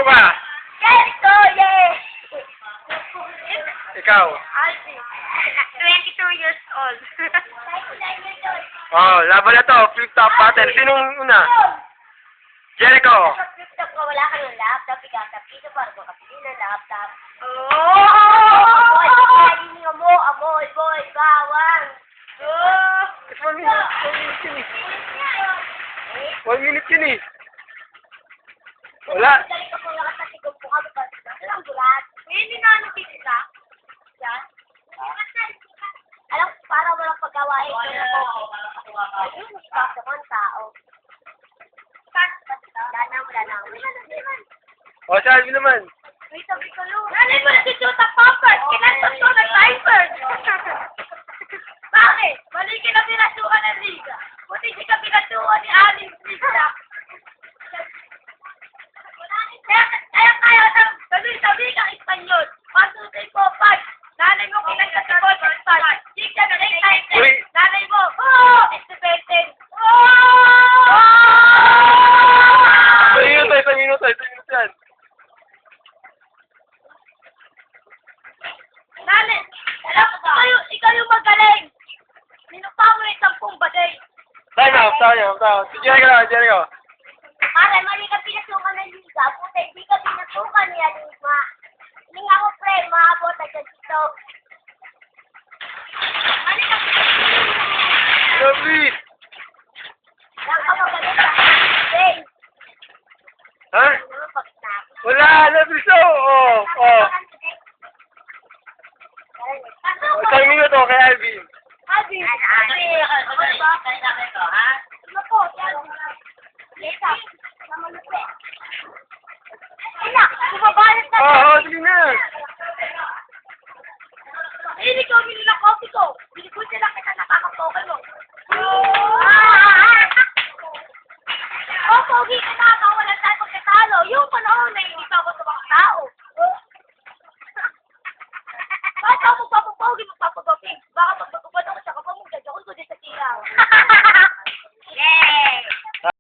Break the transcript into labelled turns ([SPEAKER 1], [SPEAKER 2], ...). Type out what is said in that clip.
[SPEAKER 1] Sino ka?
[SPEAKER 2] Jericho, yes!
[SPEAKER 1] Ikaw.
[SPEAKER 2] Alvin. 22 years old. 99 years old.
[SPEAKER 1] Oh, laban na to. Flip-top battle. Sinong una? Jericho.
[SPEAKER 2] Sa flip-top ka, wala ka ng laptop, ikatap dito para makapili ng laptop. Oh! Amoy, boy, bawang. Oh!
[SPEAKER 1] It's 1 minute. 1 minute yun eh. 1 minute yun eh. Wala.
[SPEAKER 2] Dali ka po nakasasigong po kami ba? Alam bulat. Hindi na ano pizza. Yan. Alam, para walang paggawain. Ayun, stop naman tao. Wala na.
[SPEAKER 1] O, sabi naman.
[SPEAKER 2] Wait, sabi ko yun. Nanay mo na si Jota Poppers. Kinantos ko na Cypher. Bakit? Mali ka na pinasukan ng Liga. Buti di ka pinasukan ni Aling Liga. Kaya, sabi kang Espanyol. 1, 2, 3, 4, 5. Nanay mo kinantos si Poppers 5. Di ka na excited. Nanay mo, it's the best.
[SPEAKER 1] Isang minuto yan.
[SPEAKER 2] Nani, ikaw yung magaling. Minukpa mo yung 10 baday.
[SPEAKER 1] Time out. Si Jericho.
[SPEAKER 2] Pare, mali ka pinasukan ng Liga. Puta, hindi ka pinasukan niya, Lima. Hindi nga mo, pre, maabot na dyan dito. Mali ka pinasukan.
[SPEAKER 1] Lovely.
[SPEAKER 2] Lang ka magaling sa Hey.
[SPEAKER 1] Ha?
[SPEAKER 2] Ano pag snap?
[SPEAKER 1] Wala. Lovely show. Oh. Isang minuto kay Alvin.
[SPEAKER 2] Abi. Ano ba? Ano po? Leta. Mamalupit. Ina, bumabalat na.
[SPEAKER 1] Oo, sige na.
[SPEAKER 2] Hindi ko bili ng coffee ko. Bili ko sila kita nakakapoke mo. Pogi ka na ako. Wala tayo pagkatalo. Yung panahon na hindi pa ako sa mga tao. Bakit ako magpapapogi, magpapagopi? Baka magpapagod ako sa kapamugad. Ako ko din sa tira.